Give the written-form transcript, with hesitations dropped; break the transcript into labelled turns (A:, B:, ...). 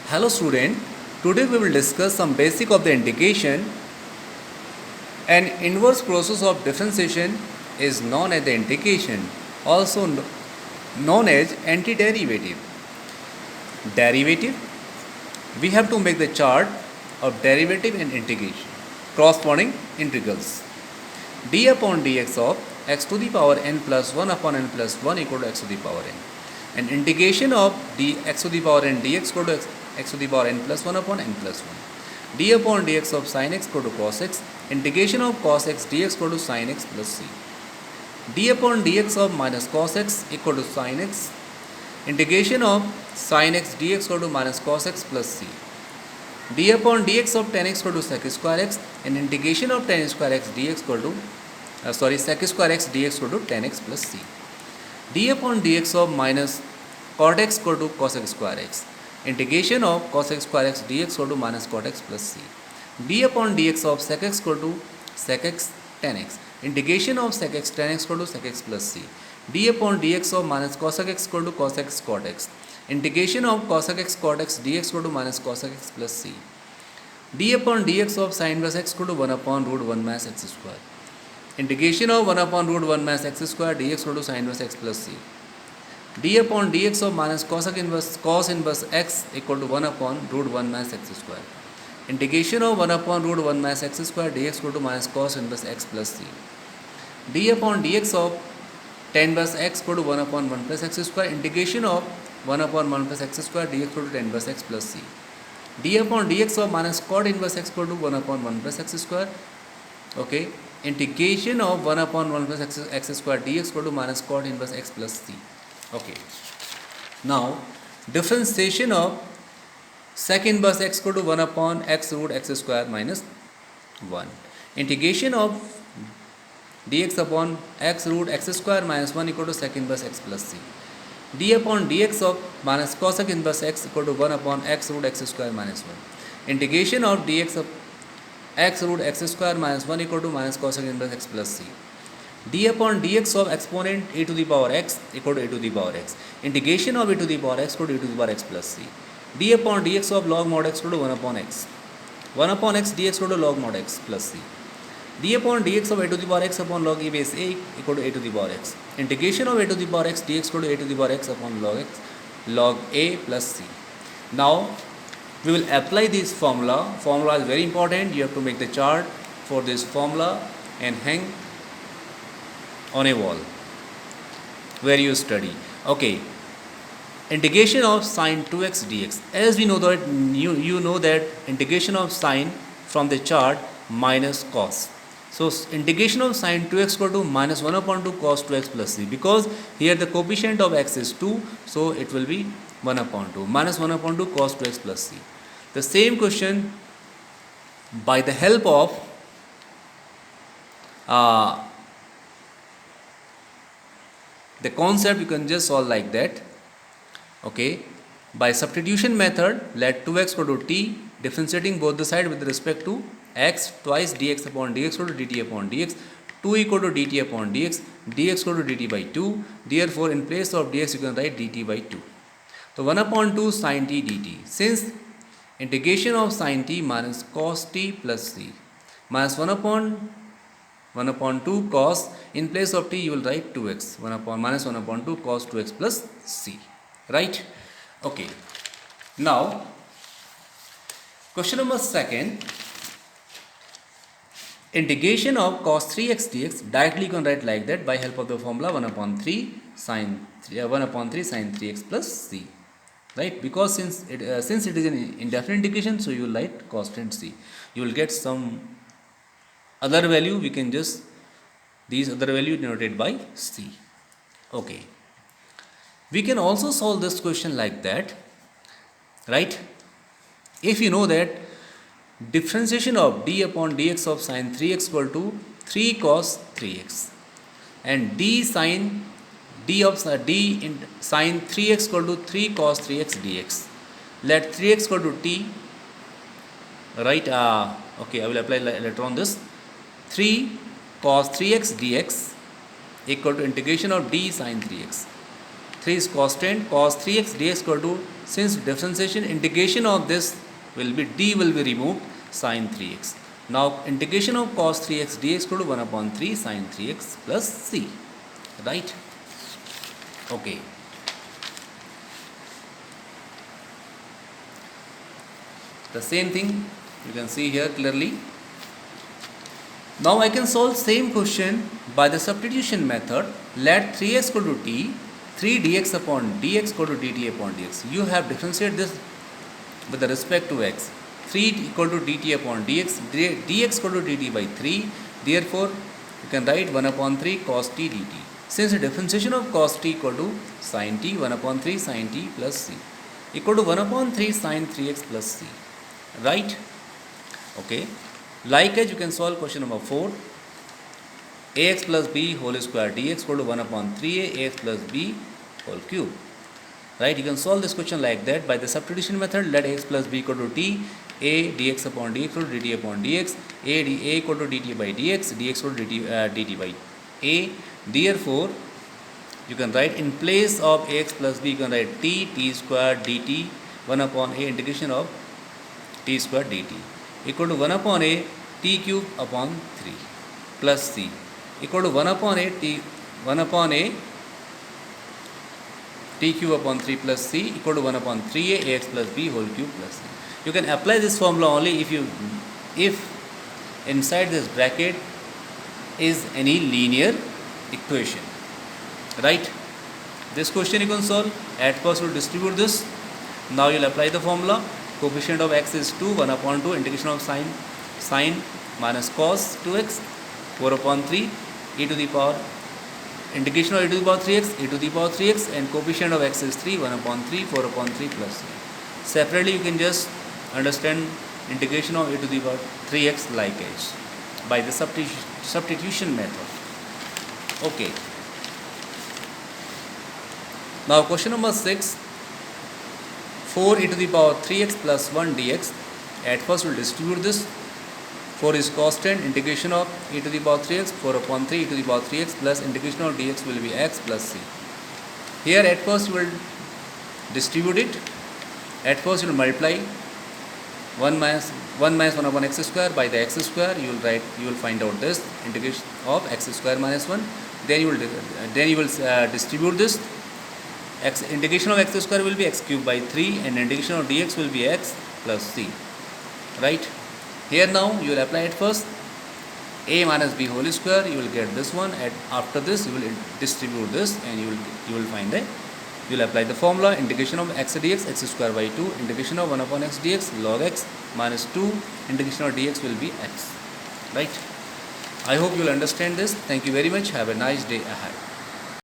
A: Hello student, today we will discuss some basic of the integration. An inverse process of differentiation is known as the integration, also known as antiderivative. Derivative, we have to make the chart of derivative and integration, corresponding integrals. D upon dx of x to the power n plus 1 upon n plus 1 equal to x to the power n. And integration of dx to the power n dx equal to x to the power n plus 1 upon n plus 1. D upon dx of sin x equal to cos x. Integration of cos x dx equal to sin x plus c. D upon dx of minus cos x equal to sin x. Integration of sin x dx equal to minus cos x plus c. D upon dx of tan x equal to sec square x, and integration of tan square x dx equal to sec square x dx equal to tan x plus c. D upon dx of minus cot x equal to cos x square x. Integration of cos x square x dx equal to minus cot x plus c. D upon dx of sec x equal to sec x tan x. Integration of sec x tan x equal to sec x plus c. D upon dx of minus cos x equal to cos x cot x. Integration of cos x cot x dx equal to minus cos x plus c. D upon dx of sin inverse x equal to 1 upon root 1 minus x square. Integration of 1 upon root 1 minus x square dx equal to sin inverse x plus c. D upon dx of minus cos inverse x equal to 1 upon root 1 minus x square. Integration of 1 upon root 1 minus x square dx equal to minus cos inverse x plus c. D upon dx of tan inverse x equal to 1 upon 1 plus x square. Integration of 1 upon 1 plus x square dx equal to tan inverse x plus c. D upon dx of minus cot inverse x equal to 1 upon 1 plus x square. Okay. Integration of 1 upon 1 plus x square dx equal to minus cot inverse x plus c. Okay. Now, differentiation of sec inverse x equal to 1 upon x root x square minus 1. Integration of dx upon x root x square minus 1 equal to sec inverse x plus c. D upon dx of minus cosec inverse x equal to 1 upon x root x square minus 1. Integration of dx of x root x square minus 1 equal to minus cosec inverse x plus c. D upon dx of exponent a to the power x equal to a to the power x. Integration of a to the power x equal to a to the power x plus c. D upon dx of log mod x equal to 1 upon x. 1 upon x dx equal to log mod x plus c. D upon dx of a to the power x upon log a base a equal to a to the power x. Integration of a to the power x dx equal to a to the power x upon log a plus c. Now we will apply this formula. Formula is very important. You have to make the chart for this formula and hang on a wall where you study. Okay. Integration of sine 2x dx. As we know that you know that integration of sine from the chart minus cos. So integration of sine 2x equal to minus 1 upon 2 cos 2x plus c, because here the coefficient of x is 2, so it will be 1 upon 2 minus 1 upon 2 cos 2x plus c. The same question, by the help of the concept, you can just solve like that. Okay, by substitution method, let 2x equal to t, differentiating both the side with respect to x, twice dx upon dx equal to dt upon dx, 2 equal to dt upon dx, dx equal to dt by 2. Therefore, in place of dx, you can write dt by 2. So 1 upon 2 sin t dt. Since integration of sin t minus cos t plus c minus 1 upon 2 cos, in place of t you will write 2x, 1 upon minus 1 upon 2 cos 2x plus c. Right? Okay. Now, question number 2. Integration of cos 3x dx, directly you can write like that by help of the formula 1 upon 3 sin 3x plus c. Right? Because since it is an indefinite integration, so you will write constant c. You will get some other value. We can just these other value denoted by c. Okay. We can also solve this question like that, right? If you know that differentiation of d upon dx of sin 3x equal to 3 cos 3x, and d sin 3x equal to 3 cos 3x dx. Let 3x equal to t, right? Okay, I will apply later on this. 3 cos 3x dx equal to integration of d sin 3x. 3 is constant, cos 3x dx equal to Since differentiation integration of this will be d will be removed, sine 3x. Now integration of cos 3x dx equal to 1 upon 3 sine 3x plus c. Right? Okay. The same thing you can see here clearly. Now I can solve same question by the substitution method. Let 3x equal to t, 3 dx upon dx equal to dt upon dx. You have differentiated this with respect to x. 3 equal to dt upon dx, dx equal to dt by 3. Therefore, you can write 1 upon 3 cos t dt. Since the differentiation of cos t equal to sin t, 1 upon 3 sin t plus c equal to 1 upon 3 sin 3x plus c. Right? Okay. Likewise, you can solve question number 4. Ax plus b whole square dx equal to 1 upon 3a ax plus b whole cube. Right? You can solve this question like that by the substitution method. Let x plus b equal to t, a dx upon dx equal to dt upon dx, a equal to dt by dx, dx equal to dt by a. Therefore, you can write in place of ax plus b, you can write t square dt 1 upon a integration of t square dt equal to 1 upon a t cube upon 3 plus c equal to 1 upon a t cube upon 3 plus c equal to 1 upon 3a ax plus b whole cube plus c. You can apply this formula only if inside this bracket is any linear equation. Right? This question you can solve. At first you will distribute this. Now you will apply the formula. Coefficient of x is 2, 1 upon 2, integration of sine minus cos 2x, 4 upon 3, e to the power, integration of e to the power 3x, e to the power 3x, and coefficient of x is 3, 1 upon 3, 4 upon 3 plus 3. Separately, you can just understand integration of e to the power 3x like as by the substitution method. Okay. Now, question number 6. 4 e to the power 3x plus 1 dx. At first we will distribute this. 4 is constant, integration of e to the power 3x, 4 upon 3 e to the power 3x plus integration of dx will be x plus c. Here at first you will distribute it. At first you will multiply 1 minus 1 upon x square by the x square. You will find out this integration of x square minus 1. Then you will distribute this. Integration of x square will be x cube by 3 and integration of dx will be x plus c. Right? Here now you will apply it first. A minus b whole square, you will get this one. And after this you will distribute this and you will find that you will apply the formula integration of x dx x square by 2, integration of 1 upon x dx log x minus 2, integration of dx will be x. Right? I hope you will understand this. Thank you very much. Have a nice day ahead.